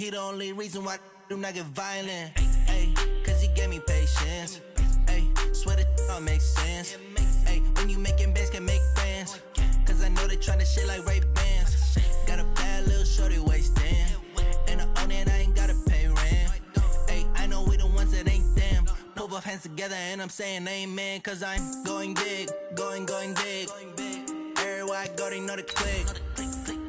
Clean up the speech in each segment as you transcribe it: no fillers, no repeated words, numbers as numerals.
he the only reason why I do not get violent. Ay, cause he gave me patience. Ay, swear that all makes sense. Ay, when you making bands, can make friends. Cause I know they tryna shit like Ray-Bans. Got a bad little shorty wasting. And I own it, I ain't gotta pay rent. Ay, I know we the ones that ain't them. Put both hands together and I'm saying amen. Cause I'm going big, going big. Everywhere I go, they know the click.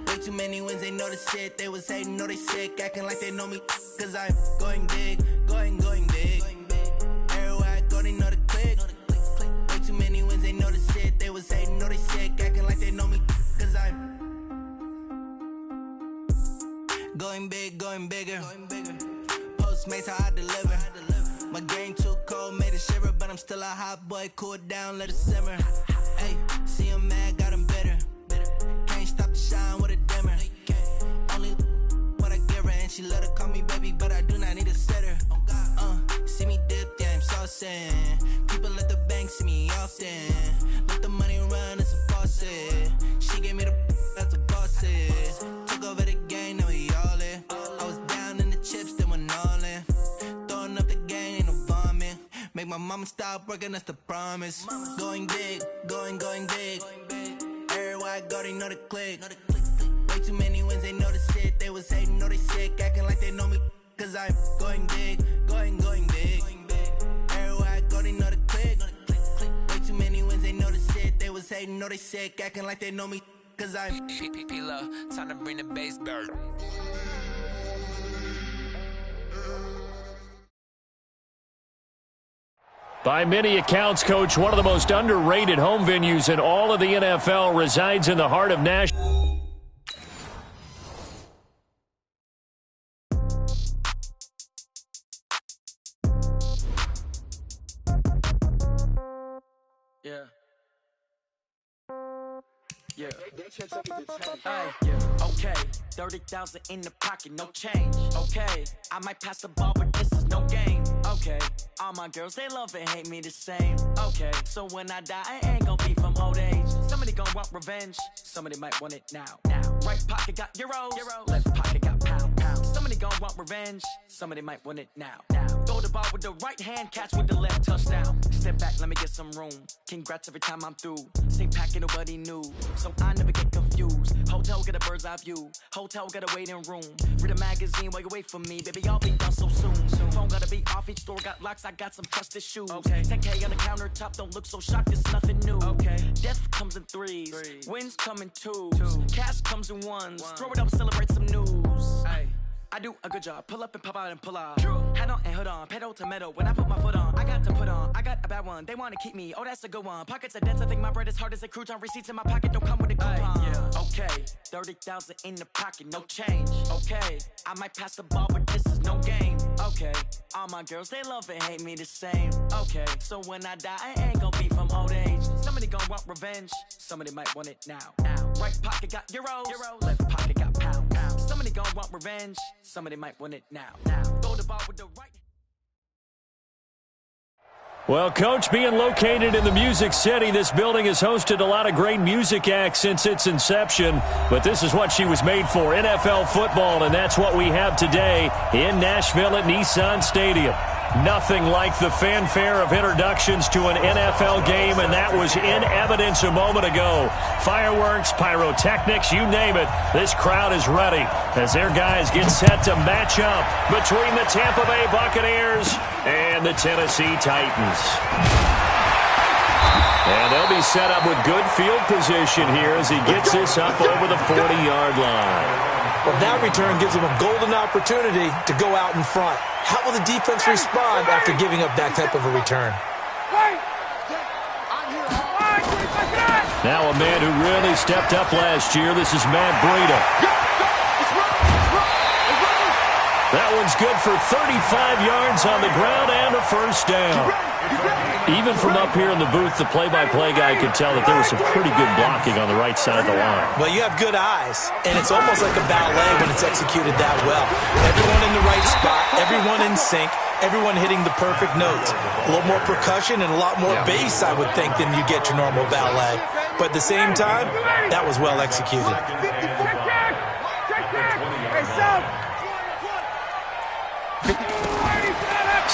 Way too many wins, they know the shit. They was hating, know they sick, acting like they know me. Cause I'm going big, going big. Everywhere I go, they know the click. Way too many wins, they know the shit. They was hating, know they sick, acting like they know me. Cause I'm going big, going bigger. Postmates, how I deliver. My game too cold, made it shiver. But I'm still a hot boy, cool it down, let it simmer. Hey, see him mad, got him bitter. Can't stop the shine with a dimmer. Only what I give her, and she love to call me baby, but I do not need a sitter. See me dip, yeah, I'm saucing. People at the bank see me often. Let the money run, it's a faucet. She gave me the that's a boss is. Took over the game, now we all in. I was down in the chips, then went all in. Throwing up the game, ain't no vomit. Make my mama stop working, that's the promise. Going big, going big. Everywhere I go, they know the click. Way too many wins, they know the shit. They was hating, know they sick, acting like they know me. Cause I'm going big, going big. Everywhere I go, they know the click. Way too many wins, they know the shit. They was hating, know they sick, acting like they know me. Cause I'm P-P-P-Love, time to bring the bass back. By many accounts, Coach, one of the most underrated home venues in all of the NFL resides in the heart of Nashville. Yeah. Okay, 30,000 in the pocket, no change. Okay, I might pass the ball, but this is no game. Okay, all my girls, they love and hate me the same. Okay, so when I die, I ain't gonna be from old age. Somebody gonna want revenge, somebody might want it now. Right pocket got euros, left pocket got pounds. Somebody gonna want revenge, somebody might want it now. Throw the ball with the right hand, catch with the left, touchdown. Step back, let me get some room. Congrats every time I'm through. Same packet, nobody knew, so I never get confused. Hotel get a bird's eye view. Hotel got a waiting room. Read a magazine while you wait for me, baby. I'll be done so soon. Phone gotta be off. Each store got locks. I got some trusted shoes. Okay. 10K on the countertop. Don't look so shocked. It's nothing new. Okay. Death comes in threes. Wins come in twos. Cash comes in ones. Throw it up, celebrate some news. Ay. I do a good job. Pull up and pop out and pull out. Head on and hood on. Pedal to metal. When I put my foot on, I got to put on. I got a bad one. They want to keep me. Oh, that's a good one. Pockets are dense. I think my bread is hard as a crouton. Receipts in my pocket don't come with a coupon. Okay. 30,000 in the pocket. No change. Okay. I might pass the ball, but this is no game. Okay. All my girls, they love and hate me the same. Okay. So when I die, I ain't gonna be from old age. Somebody gonna want revenge. Somebody might want it now. Right pocket got euros. Left pocket got pounds. Somebody gonna want revenge. Somebody might want it now. Throw the ball with the right. Well, Coach, being located in the Music City, this building has hosted a lot of great music acts since its inception. But this is what she was made for, NFL football, and that's what we have today in Nashville at Nissan Stadium. Nothing like the fanfare of introductions to an NFL game, and that was in evidence a moment ago. Fireworks, pyrotechnics, you name it. This crowd is ready as their guys get set to match up between the Tampa Bay Buccaneers and the Tennessee Titans. And they'll be set up with good field position here as he gets this up over the 40-yard line. Well, that return gives them a golden opportunity to go out in front. How will the defense respond after giving up that type of a return? Now a man who really stepped up last year. This is Matt Breida. That one's good for 35 yards on the ground and a first down. Even from up here in the booth, the play-by-play guy could tell that there was some pretty good blocking on the right side of the line. Well, you have good eyes, and it's almost like a ballet when it's executed that well. Everyone in the right spot, everyone in sync, everyone hitting the perfect notes. A little more percussion and a lot more bass, I would think, than you get your normal ballet. But at the same time, that was well executed.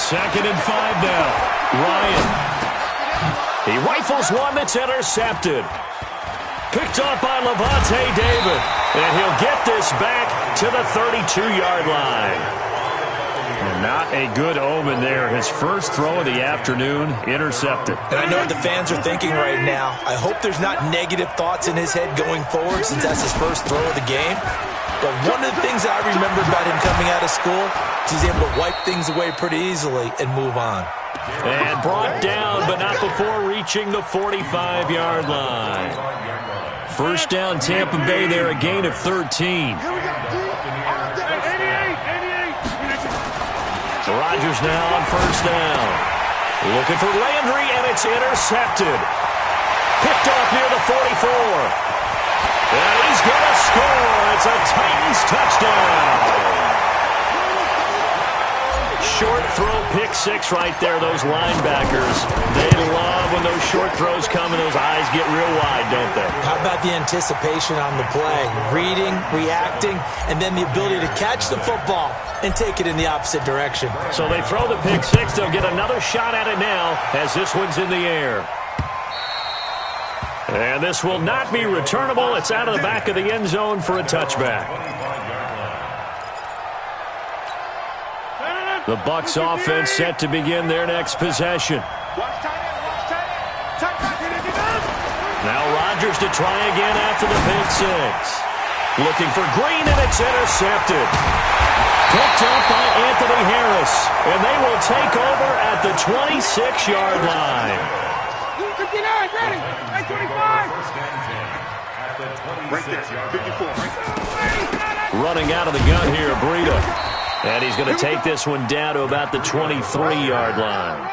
2nd and 5 now. Ryan. He rifles one that's intercepted. Picked off by Levante David. And he'll get this back to the 32-yard line. And not a good omen there. His first throw of the afternoon, intercepted. And I know what the fans are thinking right now. I hope there's not negative thoughts in his head going forward since that's his first throw of the game. But one of the things I remember about him coming out of school is he's able to wipe things away pretty easily and move on. And brought down, but not before reaching the 45-yard line. First down, Tampa Bay there, a gain of 13. Rodgers now on first down. Looking for Landry, and it's intercepted. Picked off near the 44. And he's going to score. It's a Titans touchdown. Short throw, pick six right there. Those linebackers, they love when those short throws come and those eyes get real wide, don't they? How about the anticipation on the play? Reading, reacting, and then the ability to catch the football and take it in the opposite direction. So they throw the pick six. They'll get another shot at it now as this one's in the air. And this will not be returnable. It's out of the back of the end zone for a touchback. The Bucs offense set to begin their next possession. Now Rodgers to try again after the pick six. Looking for Green, and it's intercepted. Picked up by Anthony Harris. And they will take over at the 26-yard line. 59, ready. 25. Right there, 54. Running out of the gun here, Breida. And he's going to take this one down to about the 23-yard line.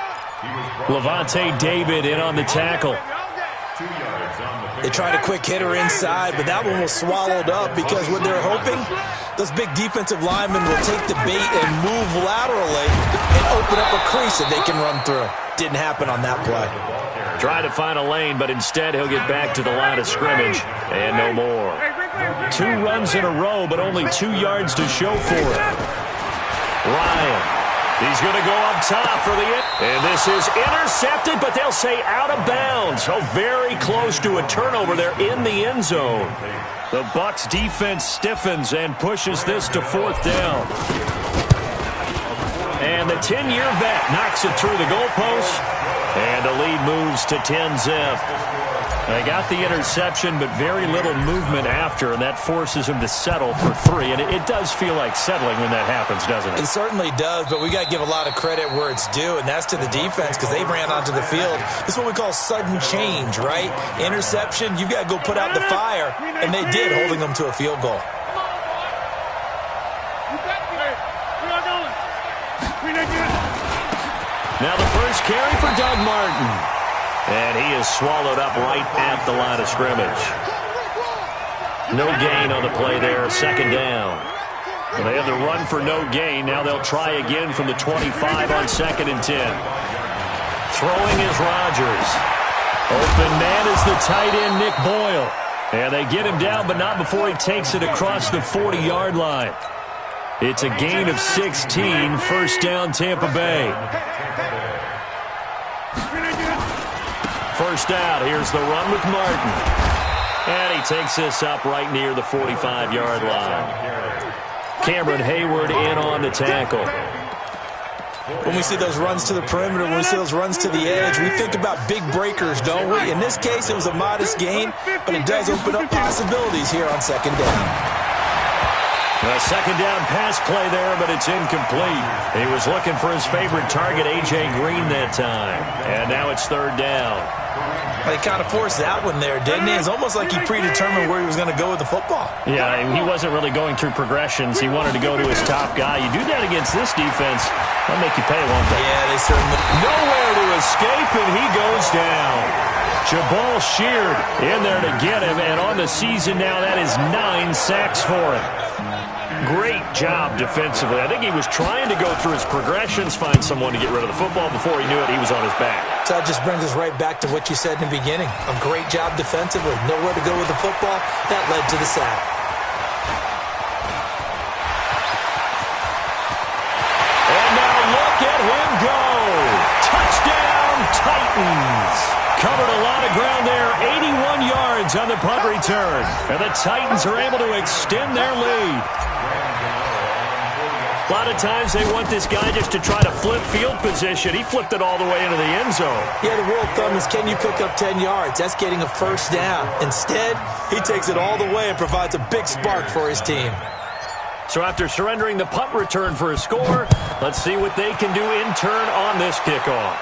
Levante David in on the tackle. They tried a quick hitter inside, but that one was swallowed up because what they're hoping, those big defensive linemen will take the bait and move laterally and open up a crease that they can run through. Didn't happen on that play. Try to find a lane, but instead he'll get back to the line of scrimmage, and no more. 2 runs in a row, but only 2 yards to show for it. Ryan, he's going to go up top for the and this is intercepted, but they'll say out of bounds. So very close to a turnover there in the end zone. The Bucs defense stiffens and pushes this to 4th down. And the 10-year vet knocks it through the goalpost. And the lead moves to 10-zip. They got the interception, but very little movement after, and that forces him to settle for 3. And it does feel like settling when that happens, doesn't it? It certainly does, but we got to give a lot of credit where it's due, and that's to the defense because they ran onto the field. This is what we call sudden change, right? Interception, you've got to go put out the fire, and they did, holding them to a field goal. Now the first carry for Doug Martin. And he is swallowed up right at the line of scrimmage. No gain on the play there, 2nd down. Well, they had the run for no gain. Now they'll try again from the 25 on 2nd and 10. Throwing is Rodgers. Open man is the tight end, Nick Boyle. And they get him down, but not before he takes it across the 40-yard line. It's a gain of 16, first down Tampa Bay. First out, here's the run with Martin. And he takes this up right near the 45-yard line. Cameron Hayward in on the tackle. When we see those runs to the perimeter, when we see those runs to the edge, we think about big breakers, don't we? In this case, it was a modest gain, but it does open up possibilities here on 2nd down. A 2nd down pass play there, but it's incomplete. He was looking for his favorite target, A.J. Green, that time. And now it's 3rd down. He kind of forced that one there, didn't he? It's almost like he predetermined where he was going to go with the football. Yeah, he wasn't really going through progressions. He wanted to go to his top guy. You do that against this defense, that'll make you pay one thing. Yeah, they certainly. Nowhere to escape, and he goes down. Jabal Sheard in there to get him, and on the season now, that is 9 sacks for him. Great job defensively. I think he was trying to go through his progressions, find someone to get rid of the football. Before he knew it, he was on his back. So that just brings us right back to what you said in the beginning. A great job defensively. Nowhere to go with the football. That led to the sack. And now look at him go. covered a lot of ground there. 81 yards on the punt return. And the Titans are able to extend their lead. A lot of times they want this guy just to try to flip field position. He flipped it all the way into the end zone. Yeah, the rule of thumb is, can you pick up 10 yards? That's getting a first down. Instead, he takes it all the way and provides a big spark for his team. So after surrendering the punt return for a score, let's see what they can do in turn on this kickoff.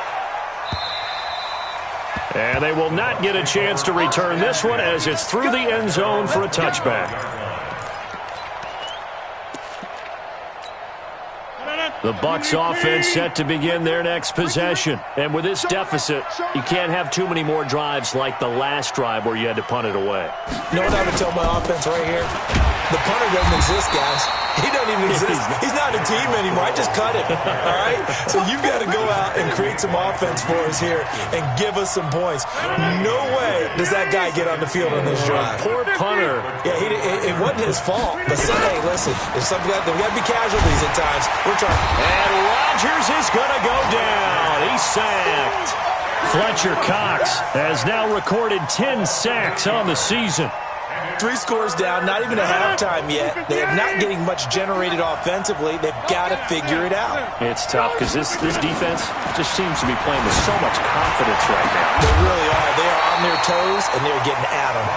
And they will not get a chance to return this one as it's through the end zone for a touchback. The Bucs offense set to begin their next possession. And with this deficit, you can't have too many more drives like the last drive where you had to punt it away. You know what I would tell my offense right here? The punter doesn't exist, guys. He doesn't even exist. He's not a team anymore. I just cut it. All right? So you've got to go out and create some offense for us here and give us some points. No way does that guy get on the field on this drive. Poor punter. Yeah, it wasn't his fault. But hey, listen, there's got to be casualties at times. We're trying. And Rodgers is going to go down. He's sacked. Fletcher Cox has now recorded 10 sacks on the season. 3 scores down, not even a halftime yet. They are not getting much generated offensively. They've got to figure it out. It's tough because this defense just seems to be playing with so much confidence right now. They really are. They are on their toes, and they're getting at them.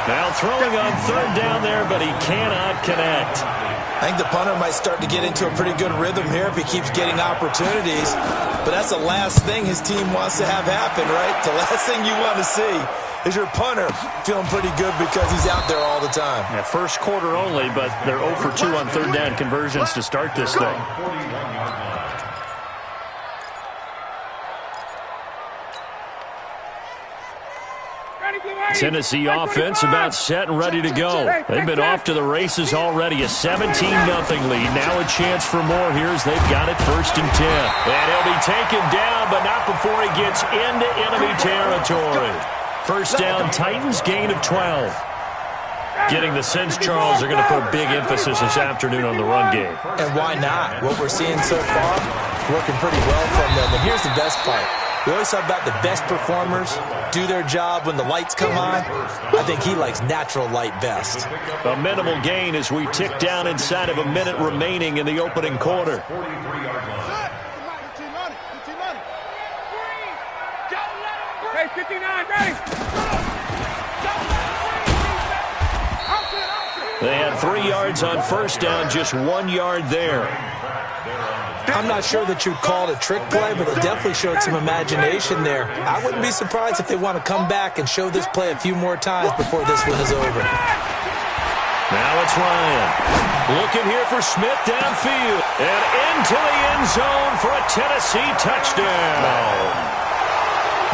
Now throwing on third down there, but he cannot connect. I think the punter might start to get into a pretty good rhythm here if he keeps getting opportunities. But that's the last thing his team wants to have happen, right? The last thing you want to see is your punter feeling pretty good because he's out there all the time. Yeah, first quarter only, but they're 0 for 2 on third down conversions to start this thing. Tennessee offense about set and ready to go. They've been off to the races already. A 17-0 lead. Now a chance for more here as they've got it 1st and 10. And he'll be taken down, but not before he gets into enemy territory. First down, Titans, gain of 12. Getting the sense, Charles, are going to put big emphasis this afternoon on the run game. And why not? What we're seeing so far, working pretty well from them. And here's the best part. We always talk about the best performers do their job when the lights come on. I think he likes natural light best. A minimal gain as we tick down inside of a minute remaining in the opening quarter. Hey, 59, ready. They had 3 yards on first down, just 1 yard there. I'm not sure that you'd call it a trick play, but it definitely showed some imagination there. I wouldn't be surprised if they want to come back and show this play a few more times before this one is over. Now it's Ryan. Looking here for Smith downfield. And into the end zone for a Tennessee touchdown.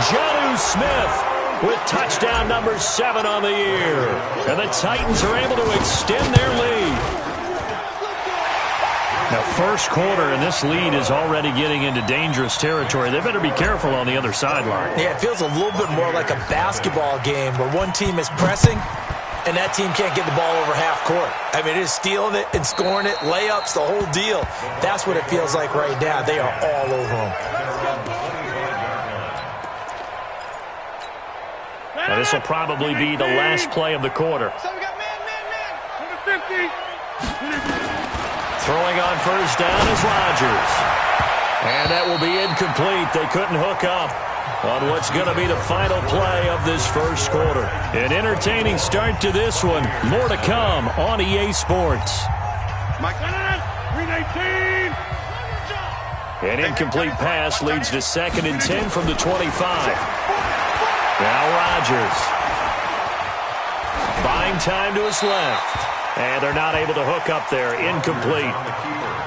Jonnu Smith with touchdown number 7 on the year. And the Titans are able to extend their lead. Now, first quarter, and this lead is already getting into dangerous territory. They better be careful on the other sideline. Yeah, it feels a little bit more like a basketball game where one team is pressing and that team can't get the ball over half court. I mean, it is stealing it and scoring it, layups, the whole deal. That's what it feels like right now. They are all over them. Now, this will probably be the last play of the quarter. So we got man. Throwing on first down is Rodgers. And that will be incomplete. They couldn't hook up on what's going to be the final play of this first quarter. An entertaining start to this one. More to come on EA Sports. An incomplete pass leads to 2nd and 10 from the 25. Now Rodgers. Buying time to his left. And they're not able to hook up there. Incomplete.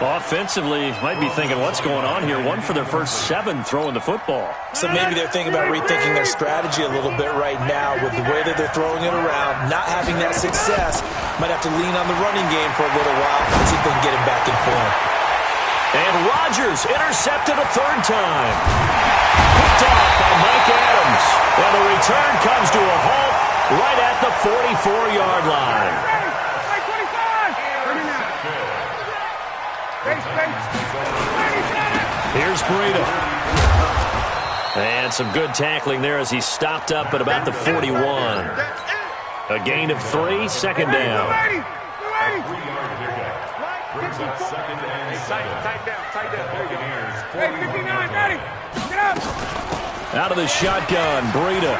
Offensively, might be thinking, what's going on here? 1 for their first 7 throwing the football. So maybe they're thinking about rethinking their strategy a little bit right now with the way that they're throwing it around. Not having that success. Might have to lean on the running game for a little while and see if they can get him back in form. And Rodgers intercepted a 3rd time. Picked off by Mike Adams. And the return comes to a halt right at the 44-yard line. Here's Breida. And some good tackling there as he stopped up at about the 41. A gain of 3, second down. Brings up second and 7. Tight down. Hey, 59, ready. Get up. Out of the shotgun, Breida. 20.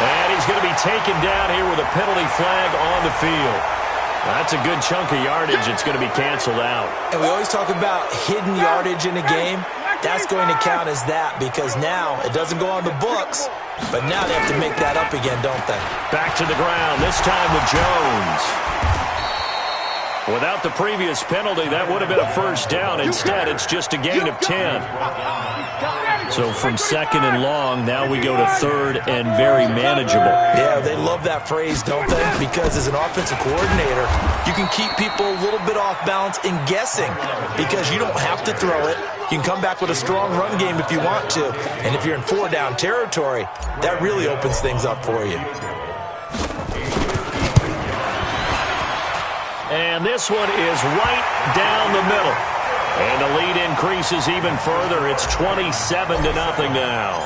And he's going to be taken down here with a penalty flag on the field. That's a good chunk of yardage. It's going to be canceled out. And we always talk about hidden yardage in a game. That's going to count as that because now it doesn't go on the books, but now they have to make that up again, don't they? Back to the ground, this time with Jones. Without the previous penalty, that would have been a first down. Instead, it's just a gain of 10. So from second and long, now we go to third and very manageable. Yeah, they love that phrase, don't they? Because as an offensive coordinator, you can keep people a little bit off balance in guessing because you don't have to throw it. You can come back with a strong run game if you want to. And if you're in 4-down territory, that really opens things up for you. And this one is right down the middle. And the lead increases even further. It's 27-0 now.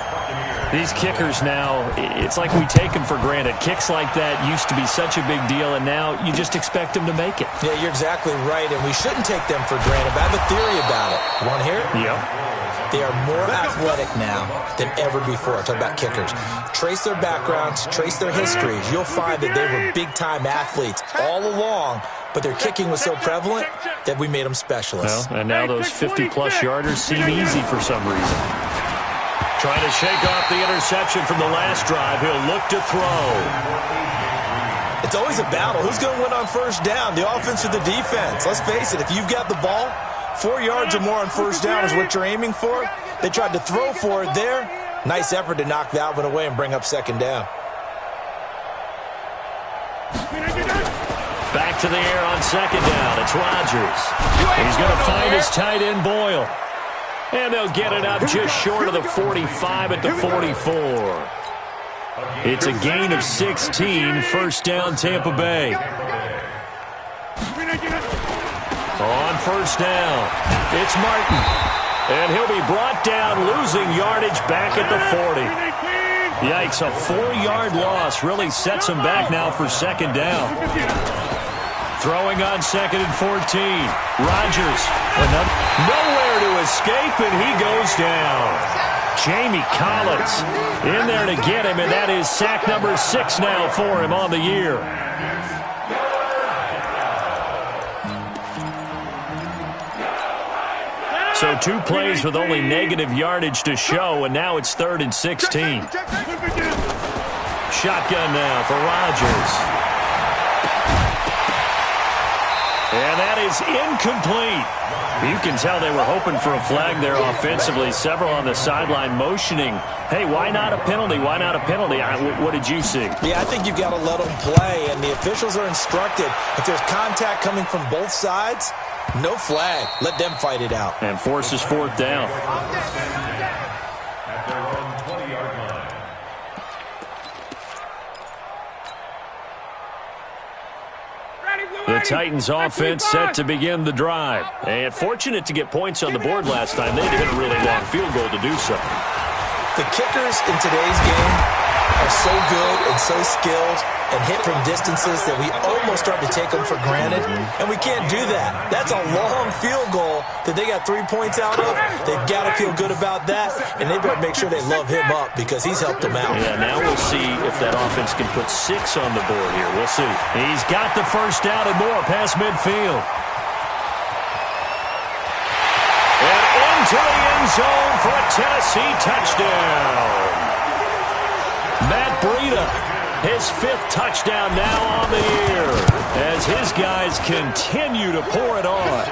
These kickers now, it's like we take them for granted. Kicks like that used to be such a big deal, and now you just expect them to make it. Yeah, you're exactly right, and we shouldn't take them for granted. But I have a theory about it. You want to hear it? Yep. They are more athletic now than ever before. Talk about kickers. Trace their backgrounds, trace their histories. You'll find that they were big-time athletes all along, but their kicking was so prevalent that we made them specialists. Well, and now those 50-plus yarders seem easy for some reason. Trying to shake off the interception from the last drive. He'll look to throw. It's always a battle. Who's going to win on first down, the offense or the defense? Let's face it, if you've got the ball, 4 yards or more on first down is what you're aiming for. They tried to throw for it there. Nice effort to knock that one away and bring up second down. Back to the air on second down. It's Rodgers. He's going to find his tight end, Boyle. And they'll get it up just short of the 45 at the 44. It's a gain of 16, first down Tampa Bay. On first down, it's Martin. And he'll be brought down, losing yardage back at the 40. Yikes, a 4-yard loss really sets him back now for second down. Throwing on second and 14. Rodgers, nowhere to escape, and he goes down. Jamie Collins in there to get him, and that is sack number 6 now for him on the year. So 2 plays with only negative yardage to show, and now it's 3rd and 16. Shotgun now for Rodgers. And that is incomplete. You can tell they were hoping for a flag there offensively. Several on the sideline motioning, hey, why not a penalty? Why not a penalty? What did you see? Yeah, I think you've got to let them play, and the officials are instructed. If there's contact coming from both sides, no flag. Let them fight it out. And forces 4th down. At their own 20-yard line. The Titans offense set to begin the drive. And fortunate to get points on the board last time. They had to hit a really long field goal to do so. The kickers in today's game are so good and so skilled and hit from distances that we almost start to take them for granted, and we can't do that. That's a long field goal that they got 3 points out of. They've got to feel good about that, and they better make sure they love him up because he's helped them out. Yeah, now we'll see if that offense can put 6 on the board here. We'll see. He's got the first down and more past midfield. And into the end zone for a Tennessee touchdown. Matt Breida, his 5th touchdown now on the year as his guys continue to pour it on.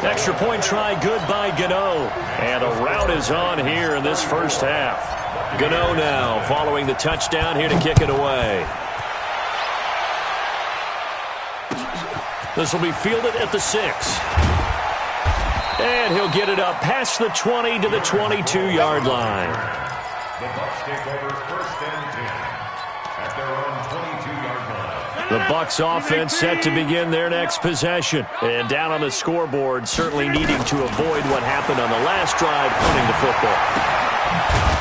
Extra point try good by Gano. And a rout is on here in this first half. Gano now following the touchdown here to kick it away. This will be fielded at the 6. And he'll get it up past the 20 to the 22-yard line. The Bucs take over 1st and 10 at their own 22-yard line. The Bucs offense set to begin their next possession. And down on the scoreboard, certainly needing to avoid what happened on the last drive, punting the football.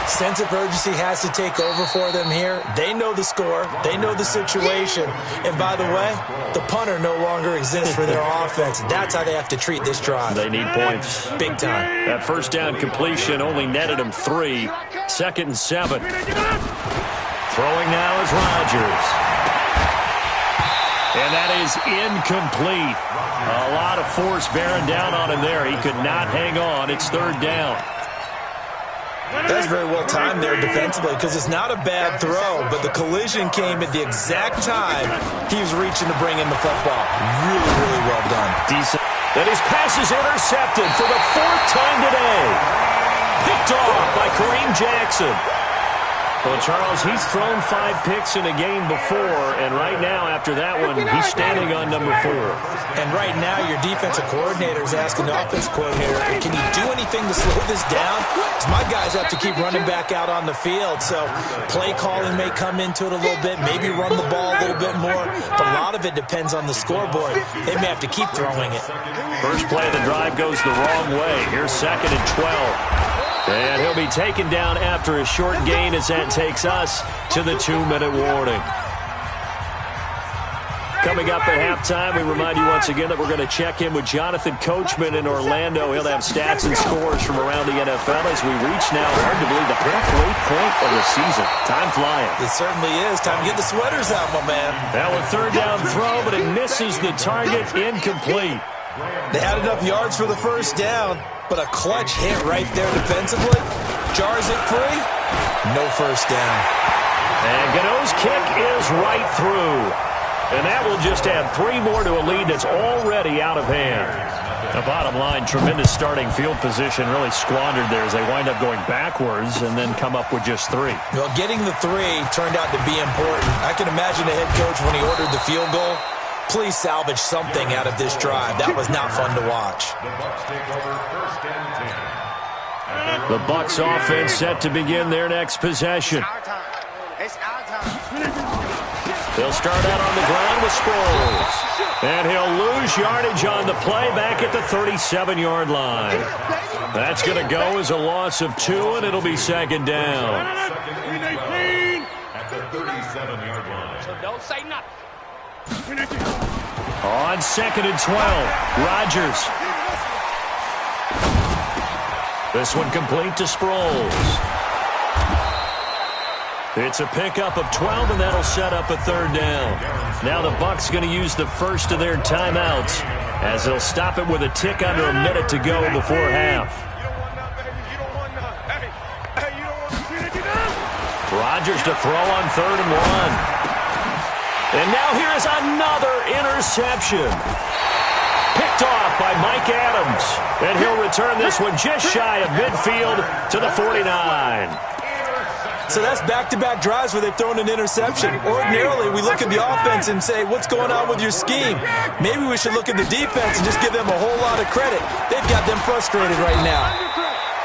Sense of urgency has to take over for them here. They know the score. They know the situation. And by the way, the punter no longer exists for their offense. That's how they have to treat this drive. They need points. Big time. That first down completion only netted them 3. 2nd and 7. Throwing now is Rodgers. And that is incomplete. A lot of force bearing down on him there. He could not hang on. It's 3rd down. That's very well timed there defensively because it's not a bad throw, but the collision came at the exact time he was reaching to bring in the football. Really, really well done. Decent. And his pass is intercepted for the 4th time today. Picked off by Kareem Jackson. Well, Charles, he's thrown 5 picks in a game before, and right now, after that one, he's standing on number 4. And right now, your defensive coordinator is asking the offensive coordinator, can you do anything to slow this down? Because my guys have to keep running back out on the field, so play calling may come into it a little bit, maybe run the ball a little bit more, but a lot of it depends on the scoreboard. They may have to keep throwing it. First play of the drive goes the wrong way. Here's 2nd and 12. And he'll be taken down after a short gain as that takes us to the 2-minute warning. Coming up at halftime, we remind you once again that we're going to check in with Jonathan Coachman in Orlando. He'll have stats and scores from around the NFL as we reach now, hard to believe, the halfway point of the season. Time flying. It certainly is. Time to get the sweaters out, my man. Now a 3rd down throw, but it misses the target. Incomplete. They had enough yards for the first down, but a clutch hit right there defensively. Jars it free. No first down. And Gano's kick is right through. And that will just add 3 more to a lead that's already out of hand. The bottom line, tremendous starting field position, really squandered there as they wind up going backwards and then come up with just 3. Well, getting the 3 turned out to be important. I can imagine the head coach when he ordered the field goal. Please salvage something out of this drive. That was not fun to watch. The Bucs offense set to begin their next possession. They'll start out on the ground with Sproles. And he'll lose yardage on the play back at the 37-yard line. That's going to go as a loss of 2, and it'll be 2nd down. At the 37-yard line. So don't say nothing. On 2nd and 12, Rodgers. This one complete to Sproles. It's a pickup of 12, and that'll set up a 3rd down. Now the Bucs going to use the first of their timeouts as they'll stop it with a tick under a minute to go before half. Rodgers to throw on 3rd and 1. And now here is another interception. Picked off by Mike Adams. And he'll return this one just shy of midfield to the 49. So that's back-to-back drives where they've thrown an interception. Ordinarily, we look at the offense and say, what's going on with your scheme? Maybe we should look at the defense and just give them a whole lot of credit. They've got them frustrated right now.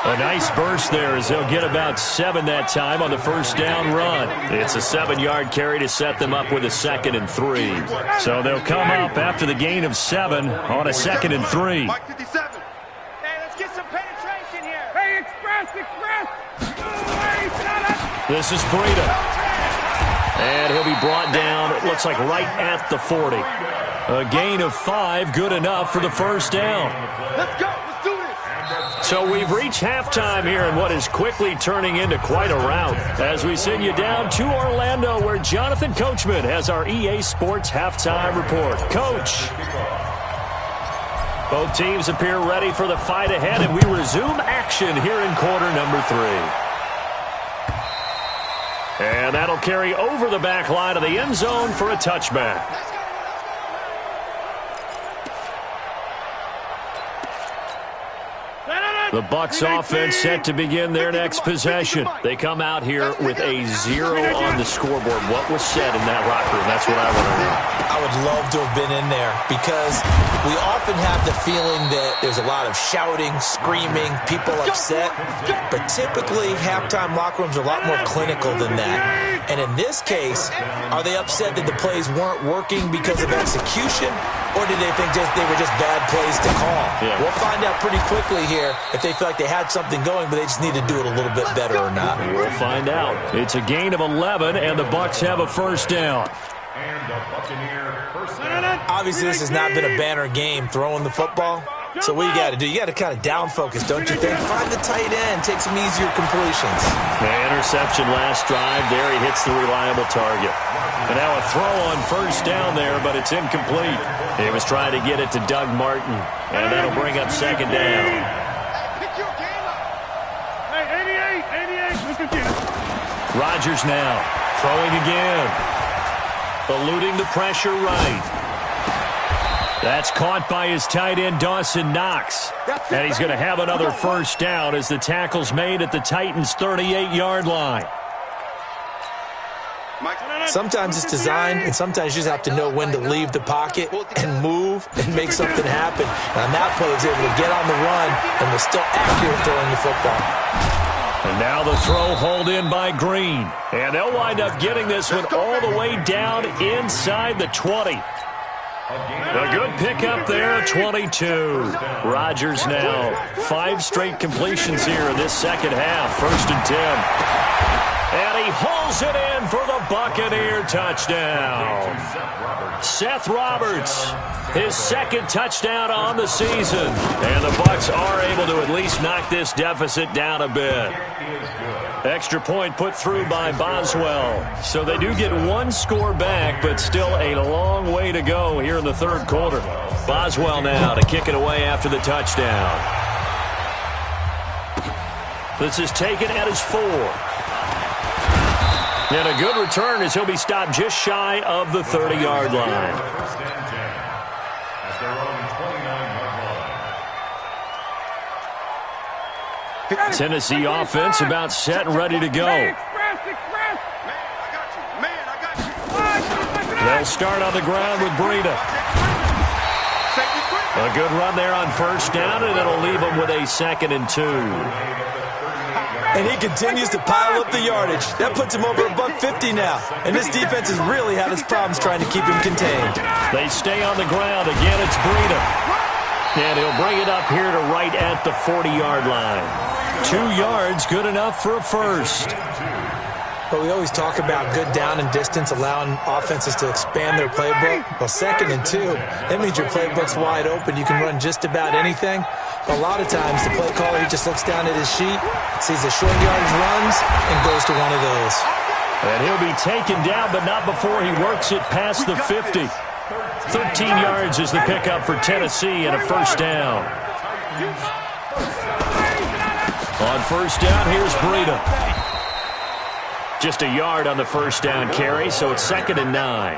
A nice burst there as they'll get about 7 that time on the first down run. It's a 7-yard carry to set them up with a 2nd and 3. So they'll come up after the gain of 7 on a 2nd and 3. Hey, let's get some penetration here. Hey, express. This is Breida. And he'll be brought down, it looks like right at the 40. A gain of 5, good enough for the first down. Let's go. Let's do this. So we've reached halftime here in what is quickly turning into quite a rout as we send you down to Orlando where Jonathan Coachman has our EA Sports halftime report. Coach. Both teams appear ready for the fight ahead, and we resume action here in quarter number 3. And that'll carry over the back line of the end zone for a touchback. The Bucs offense set to begin their next possession. They come out here with a 0 on the scoreboard. What was said in that locker room? That's what I want to know. I would love to have been in there because we often have the feeling that there's a lot of shouting, screaming, people upset. But typically, halftime locker rooms are a lot more clinical than that. And in this case, are they upset that the plays weren't working because of execution? Or did they think they were just bad plays to call? Yeah. We'll find out pretty quickly here if they feel like they had something going, but they just need to do it a little bit better or not. We'll find out. It's a gain of 11, and the Bucs have a first down. And the Buccaneer first down. Obviously, this has not been a banner game throwing the football. So what you got to do? You got to kind of down focus, don't you think? Find the tight end, take some easier completions. The interception last drive. There he hits the reliable target. And now a throw on first down there, but it's incomplete. He was trying to get it to Doug Martin, and that'll bring up second down. Hey, 88, look at you. Rodgers now throwing again. Eluding the pressure right. That's caught by his tight end, Dawson Knox. And he's going to have another first down as the tackle's made at the Titans' 38-yard line. Sometimes it's designed, and sometimes you just have to know when to leave the pocket and move and make something happen. And on that play, he was able to get on the run and was still accurate throwing the football. And now the throw hauled in by Green. And they'll wind up getting this one all the way down inside the 20. A good pickup there, 22. Rodgers now 5 straight completions here in this second half. 1st and 10. And he hauls it in for the Buccaneer touchdown. Seth Roberts, his second touchdown on the season. And the Bucs are able to at least knock this deficit down a bit. Extra point put through by Boswell. So they do get 1 score back, but still a long way to go here in the third quarter. Boswell now to kick it away after the touchdown. This is taken at his 4. And a good return as he'll be stopped just shy of the 30-yard line. First and 10 at their own 29-yard line. Tennessee offense about set and ready to go. They'll start on the ground with Breida. A good run there on first down, and it'll leave them with a 2nd and 2. And he continues to pile up the yardage. That puts him over $150 now. And this defense has really had its problems trying to keep him contained. They stay on the ground. Again, it's Breida. And he'll bring it up here to right at the 40-yard line. 2 yards, good enough for a first. But we always talk about good down and distance, allowing offenses to expand their playbook. Well, 2nd and 2, that means your playbook's wide open. You can run just about anything. But a lot of times, the play caller, he just looks down at his sheet, sees the short yardage runs, and goes to one of those. And he'll be taken down, but not before he works it past the 50. 13 yards is the pickup for Tennessee and a first down. On first down, here's Breida. Just a yard on the first down carry, so it's 2nd and 9.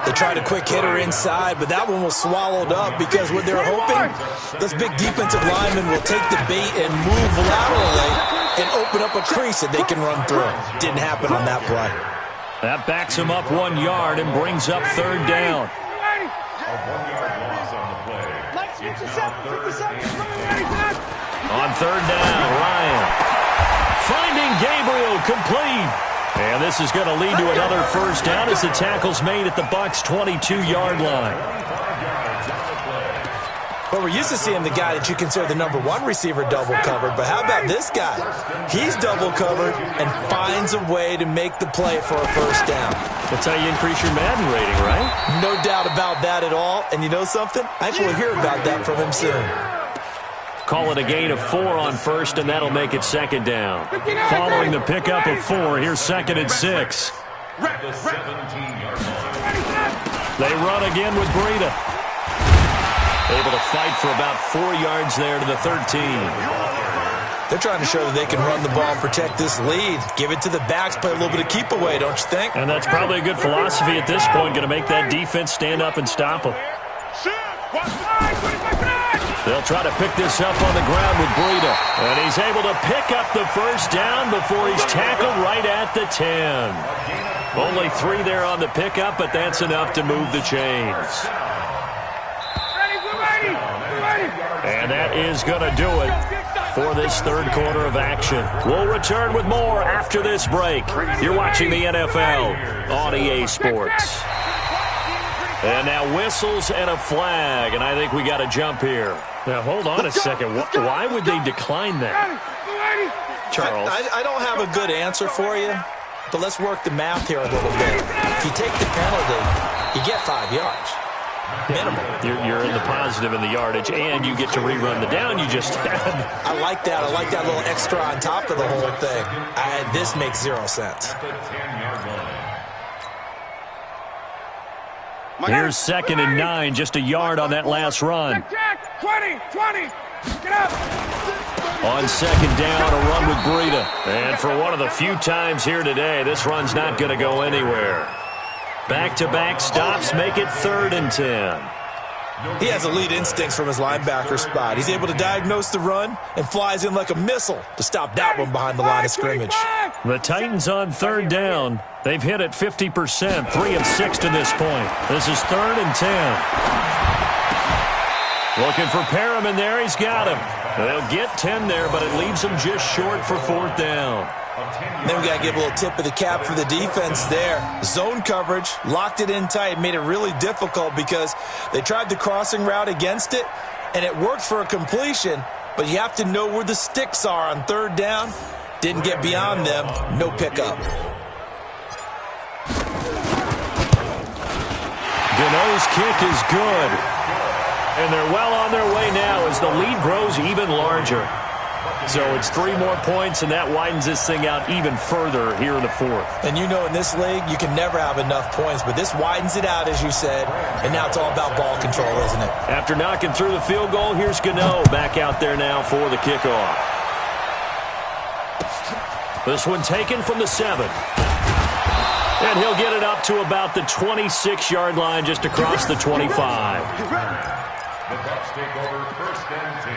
They tried a quick hitter inside, but that one was swallowed up because what they're hoping, this big defensive lineman will take the bait and move laterally and open up a crease that they can run through. Didn't happen on that play. That backs him up 1 yard and brings up 3rd down. A 1-yard loss on the play. It's now 3rd and 8. On 3rd down, Ryan finding Gabriel complete. And this is going to lead to another first down as the tackle's made at the Bucs' 22-yard line. Well, we're used to seeing the guy that you consider the #1 receiver double covered, but how about this guy? He's double covered and finds a way to make the play for a first down. That's how you increase your Madden rating, right? No doubt about that at all. And you know something? I think we'll hear about that from him soon. Call it a gain of 4 on first, and that'll make it 2nd down. Following the pickup of 4, here's 2nd and 6. The 17-yard line. They run again with Breida. Able to fight for about 4 yards there to the 13. They're trying to show that they can run the ball and protect this lead. Give it to the backs, play a little bit of keep away, don't you think? And that's probably a good philosophy at this point, going to make that defense stand up and stop them. They'll try to pick this up on the ground with Breida. And he's able to pick up the first down before he's tackled right at the 10. Only 3 there on the pickup, but that's enough to move the chains. And that is going to do it for this third quarter of action. We'll return with more after this break. You're watching the NFL on EA Sports. And now whistles and a flag, and I think we got to jump here. Now, hold on a second. Why would they decline that? Charles? I don't have a good answer for you, but let's work the math here a little bit. If you take the penalty, you get 5 yards. Minimum. You're in the positive in the yardage, and you get to rerun the down you just had. I like that. I like that little extra on top of the whole thing. This makes 0 sense. Here's 2nd and 9, just a yard on that last run. 20, get up. On 2nd down, a run with Breida. And for one of the few times here today, this run's not going to go anywhere. Back-to-back stops make it 3rd and 10. He has elite instincts from his linebacker spot. He's able to diagnose the run and flies in like a missile to stop that one behind the line of scrimmage. The Titans on 3rd down. They've hit it 50%, 3 of 6 to this point. This is 3rd and 10. Looking for Perriman there. He's got him. They'll get 10 there, but it leaves them just short for 4th down. Then we got to give a little tip of the cap for the defense there. Zone coverage, locked it in tight, made it really difficult because they tried the crossing route against it, and it worked for a completion, but you have to know where the sticks are on 3rd down. Didn't get beyond them, no pickup. Gano's kick is good. And they're well on their way now as the lead grows even larger. So it's 3 more points, and that widens this thing out even further here in the 4th. And you know in this league, you can never have enough points, but this widens it out, as you said, and now it's all about ball control, isn't it? After knocking through the field goal, here's Gano back out there now for the kickoff. This one taken from the 7. And he'll get it up to about the 26-yard line, just across the 25. The Bucs take over 1st and 10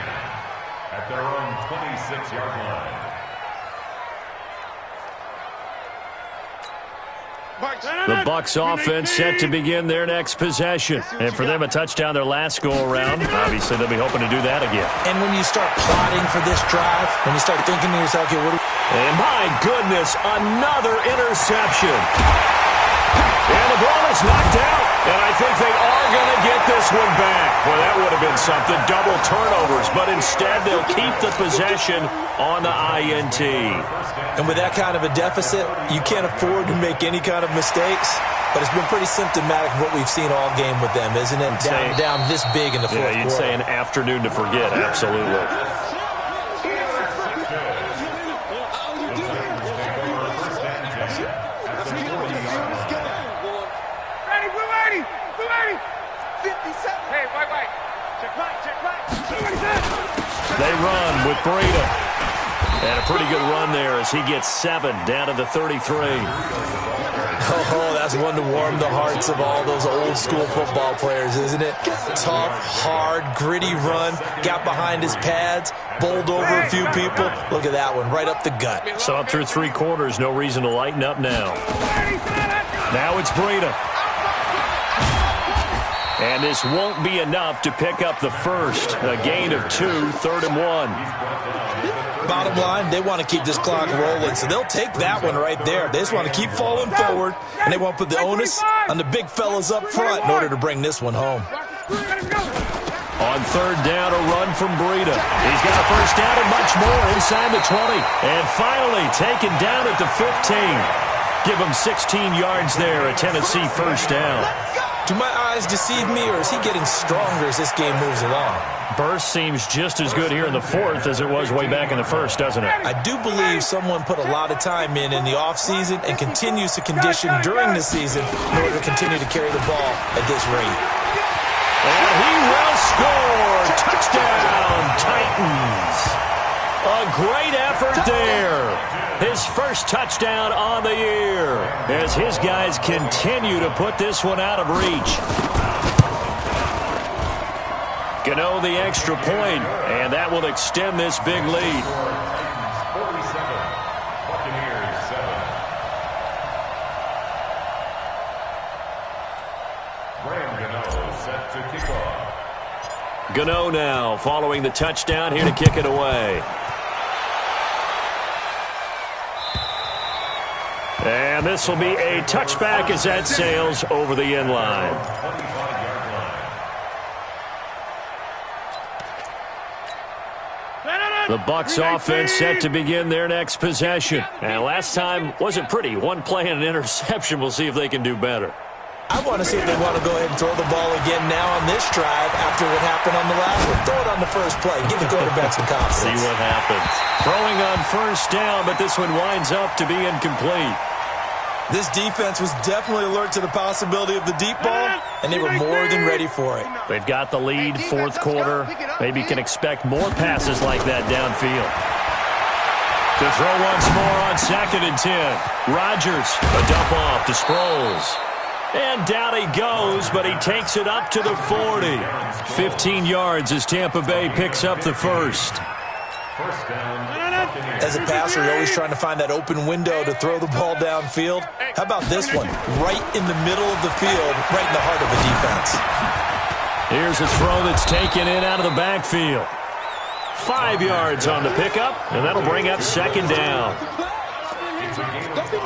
at their own 26-yard line. The Bucs offense set to begin their next possession. And for them, a touchdown their last go-around. Obviously, they'll be hoping to do that again. And when you start plotting for this drive, when you start thinking to yourself, okay, and my goodness, another interception. And the ball is knocked out. And I think they are going to get this one back. Well, that would have been something. Double turnovers. But instead, they'll keep the possession on the INT. And with that kind of a deficit, you can't afford to make any kind of mistakes. But it's been pretty symptomatic of what we've seen all game with them, isn't it? Down this big in the fourth quarter. Yeah, you'd say an afternoon to forget. Absolutely. They run with Breida. And a pretty good run there as he gets 7 down to the 33. Oh, that's one to warm the hearts of all those old school football players, isn't it? Tough, hard, gritty run. Got behind his pads, bowled over a few people. Look at that one, right up the gut. Saw it through 3 quarters. No reason to lighten up now. Now it's Breida. And this won't be enough to pick up the first. A gain of 2, 3rd and 1. Bottom line, they want to keep this clock rolling, so they'll take that one right there. They just want to keep falling forward, and they want to put the onus on the big fellas up front in order to bring this one home. On 3rd down, a run from Breida. He's got a first down and much more inside the 20. And finally taken down at the 15. Give him 16 yards there, a Tennessee first down. Do my eyes deceive me, or is he getting stronger as this game moves along? Burst seems just as good here in the 4th as it was way back in the 1st, doesn't it? I do believe someone put a lot of time in the offseason and continues to condition during the season in order to continue to carry the ball at this rate. And he will score! Touchdown, Titans! A great effort there. His first touchdown on the year as his guys continue to put this one out of reach. Gano the extra point, and that will extend this big lead. 47, Buccaneers 7. Graham Gano set to kick off. Gano now following the touchdown here to kick it away. And this will be a touchback as that sails over the end line. 25-yard line. The Bucs offense set to begin their next possession. And last time wasn't pretty. One play and an interception. We'll see if they can do better. I want to see if they want to go ahead and throw the ball again now on this drive after what happened on the last one. Throw it on the first play. Give the quarterback some confidence. See what happens. Throwing on first down, but this one winds up to be incomplete. This defense was definitely alert to the possibility of the deep ball, and they were more than ready for it. They've got the lead, fourth quarter. Maybe can expect more passes like that downfield. To throw once more on 2nd and 10. Rodgers, a dump off to Sproles. And down he goes, but he takes it up to the 40. 15 yards as Tampa Bay picks up the first. First down. As a passer, you're always trying to find that open window to throw the ball downfield. How about this one? Right in the middle of the field, right in the heart of the defense. Here's a throw that's taken in out of the backfield. 5 yards on the pickup, and that'll bring up 2nd down.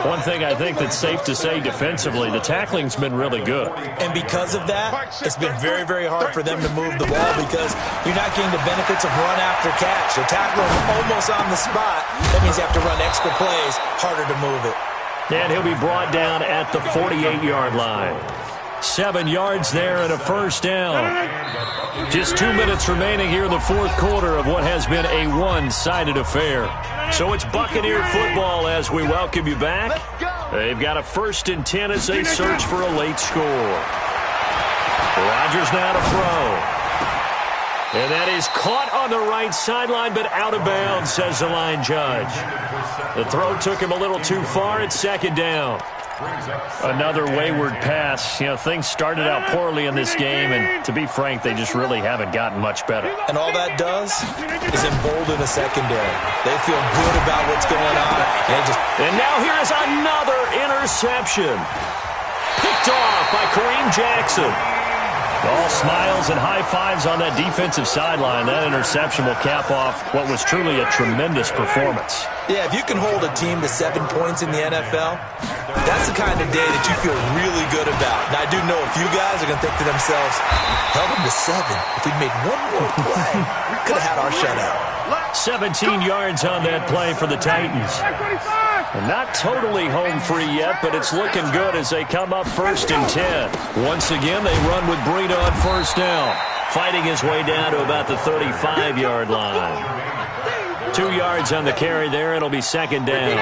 One thing I think that's safe to say defensively, the tackling's been really good. And because of that, it's been very, very hard for them to move the ball because you're not getting the benefits of run after catch. They're tackling almost on the spot. That means you have to run extra plays, harder to move it. And he'll be brought down at the 48-yard line. 7 yards there and a first down. Just 2 minutes remaining here in the fourth quarter of what has been a one-sided affair. So it's Buccaneer football as we welcome you back. They've got a 1st and 10 as they search for a late score. Rodgers now to throw. And that is caught on the right sideline, but out of bounds, says the line judge. The throw took him a little too far at 2nd down. Another wayward pass. You know, things started out poorly in this game, and to be frank, they just really haven't gotten much better. And all that does is embolden a secondary. They feel good about what's going on. And now here is another interception. Picked off by Kareem Jackson. All smiles and high fives on that defensive sideline. That interception will cap off what was truly a tremendous performance. Yeah, if you can hold a team to 7 points in the NFL, that's the kind of day that you feel really good about. And I do know a few guys are going to think to themselves, held them to 7. If we'd made one more play, we could have had our shutout. 17 yards on that play for the Titans. And not totally home free yet, but it's looking good as they come up 1st and 10. Once again, they run with Breida on first down, fighting his way down to about the 35-yard line. 2 yards on the carry there. It'll be 2nd down.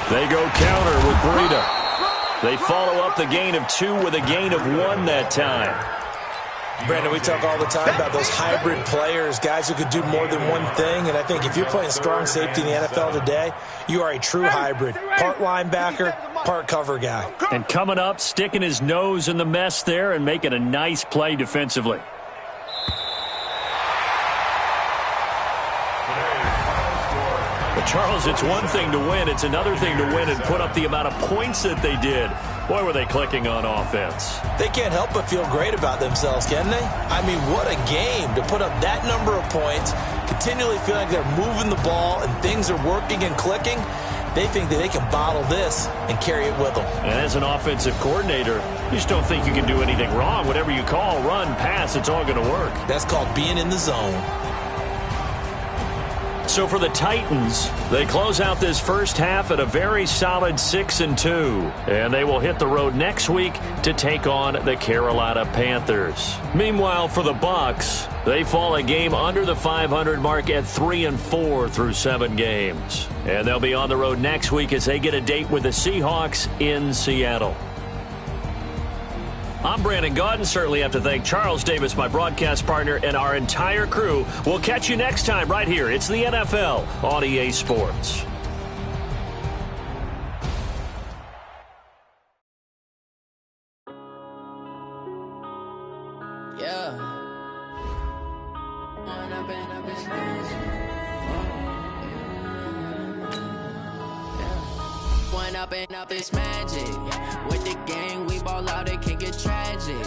They go counter with Breida. They follow up the gain of 2 with a gain of 1 that time. Brandon, we talk all the time about those hybrid players, guys who could do more than one thing. And I think if you're playing strong safety in the NFL today, you are a true hybrid. Part linebacker, part cover guy. And coming up, sticking his nose in the mess there and making a nice play defensively. But Charles, it's one thing to win. It's another thing to win and put up the amount of points that they did. Boy, were they clicking on offense. They can't help but feel great about themselves, can they? I mean, what a game to put up that number of points, continually feeling like they're moving the ball and things are working and clicking. They think that they can bottle this and carry it with them. And as an offensive coordinator, you just don't think you can do anything wrong. Whatever you call, run, pass, it's all going to work. That's called being in the zone. So for the Titans, they close out this first half at a very solid 6-2. And they will hit the road next week to take on the Carolina Panthers. Meanwhile, for the Bucs, they fall a game under the 500 mark at 3-4 through 7 games. And they'll be on the road next week as they get a date with the Seahawks in Seattle. I'm Brandon Gaudin. Certainly have to thank Charles Davis, my broadcast partner, and our entire crew. We'll catch you next time right here. It's the NFL on EA Sports. Run up and up, it's magic. With the gang, we ball out, it can get tragic.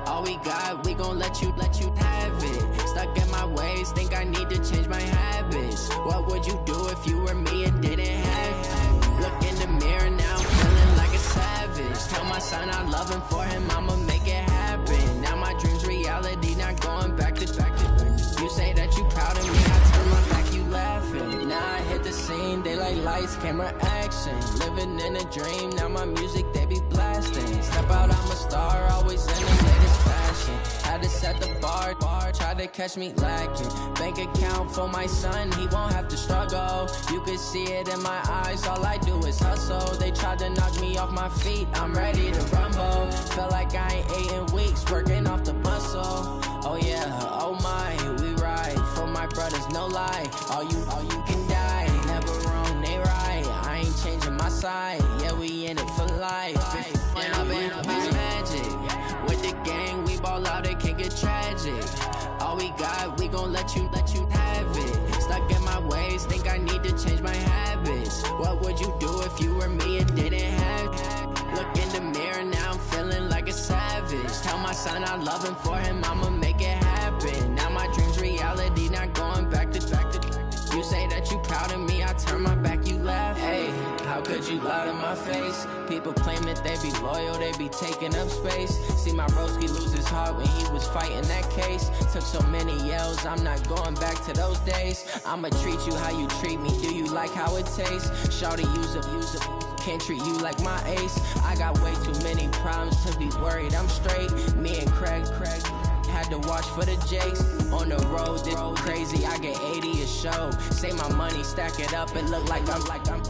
All we got, we gon' let you have it. Stuck in my ways, think I need to change my habits. What would you do if you were me and didn't have it? Look in the mirror now, I'm feeling like a savage. Tell my son I love him, for him I'ma make it happen. Now my dream's reality, not going back to. You say that you proud of me, I turn my back, you laughing. Now I hit the scene, they like lights, camera, action. Living in a dream, now my music, they be blasting. Step out, I'm a star, always in the latest fashion. Had to set the bar, try to catch me lacking. Bank account for my son, he won't have to struggle. You can see it in my eyes, all I do is hustle. They tried to knock me off my feet, I'm ready to rumble. Felt like I ain't ate in weeks, working off the muscle. Oh yeah, oh my, we ride for my brothers, no lie. All you can die, never wrong, they right. I ain't changing my side, yeah, we in it for life. And up and up, it's magic. With the gang, we ball out, it can get tragic. All we got, we gon' let you have it. Stuck in my ways, think I need to change my habits. What would you do if you were me and didn't have it? Look in the mirror, now I'm feeling like a savage. Tell my son I love him, for him I'ma make it happen. Now my dream's reality, not going back to. You say that you proud of me, I turn my back, you laugh. Hey, how could you lie to my face? People claim that they be loyal, they be taking up space. See my broski lose his heart when he was fighting that case. Took so many yells, I'm not going back to those days. I'ma treat you how you treat me, do you like how it tastes? Shawty, use up, can't treat you like my ace. I got way too many problems to be worried, I'm straight. Me and Craig had to watch for the Jakes. On the road, this crazy, I get 80 a show. Say my money, stack it up, it look like I'm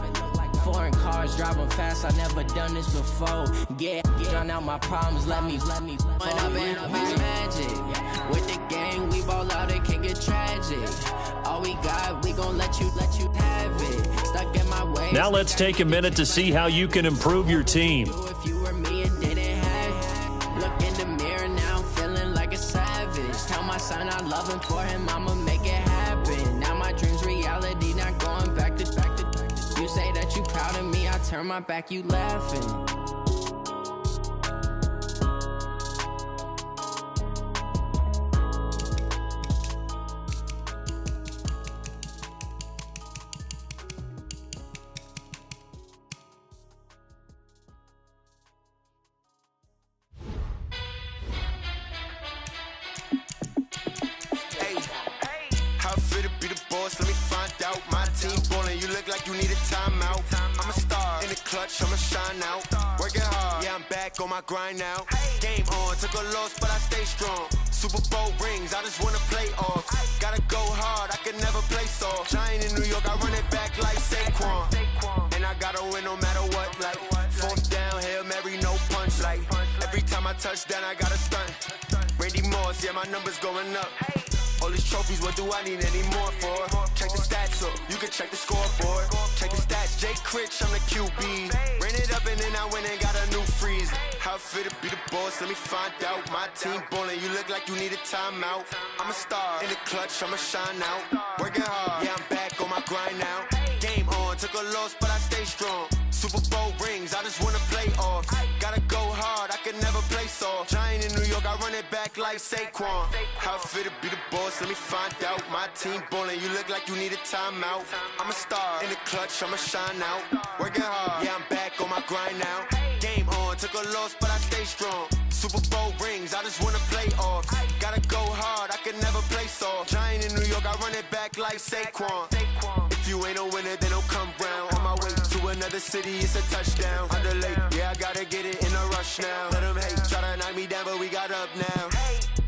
foreign cars, driving fast, I never done this before. Yeah, drown out my problems, let me Run up and up, it's magic. With the gang, we ball out, it can get tragic. All we got, we gon' let you have it. Stuck in my ways. Now let's take a minute to see how you can improve your team. If you were me and didn't have it. Look in the mirror, now I'm feeling like a savage. Tell my son I love him, for him I'ma make it happen. Now my dream's reality, not going back to. You say that you proud of me, I turn my back, you laughing. I'ma shine out, working hard, yeah I'm back on my grind now. Game on, took a loss but I stay strong. Super Bowl rings, I just wanna play off. Gotta go hard, I can never play soft. Giant in New York, I run it back like Saquon. And I gotta win no matter what, like fourth down, Hail Mary, no punch. Like every time I touch down, I gotta stunt. Randy Moss, yeah my numbers going up. All these trophies, what do I need any more for? Check the stats up, you can check the scoreboard. Check the stats, Jake Critch, I'm the QB. Ran it up and then I went and got a new freeze. How it feel to be the boss, let me find out. My team ballin', you look like you need a timeout. I'm a star, in the clutch, I'ma shine out. Working hard, yeah I'm back on my grind now. Game on, took a loss but I stay strong. Super Bowl rings, I just wanna play off. Gotta go hard, I can never play soft. Giant in New York, I run it back like Saquon. How it feel to be the boss, let me find out. My team ballin', you look like you need a timeout. I'm a star, in the clutch, I'ma shine out. Working hard, yeah I'm back on my grind now. Game on, took a loss but I stay strong. Super Bowl rings, I just wanna play off. Gotta go hard, I can never play soft. Giant in New York, I run it back like Saquon. If you ain't a winner, then don't come round. On my way to another city, it's a touchdown. Underlay, yeah, I gotta get it in a rush now. Let them hate, try to knock me down, but we got up now.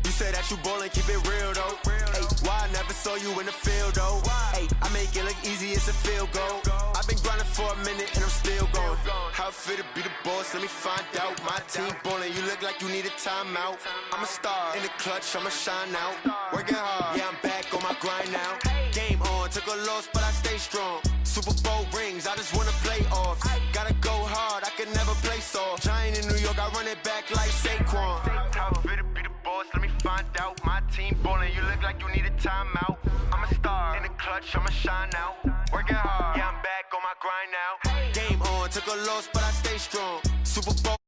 You say that you ballin', keep it real though. Hey, why I never saw you in the field though? Hey, I make it look easy, it's a field goal. I've been grinding for a minute and I'm still going. How it feel to be the boss, let me find out. My team ballin', you look like you need a timeout. I'm a star, in the clutch, I'ma shine out. Working hard, yeah I'm back on my grind now. Game on, took a loss but I stay strong. Super Bowl rings, I just wanna play off. Gotta go hard, I can never play soft. Giant in New York, I run it back like Saquon. How it feel to be the boss, let me find out. My team ballin', you look like you need a timeout. I'm a star, in the clutch, I'ma shine out. Working hard, yeah I'm back on my grind now. Game on, took a loss, but I stay strong. Super Bowl.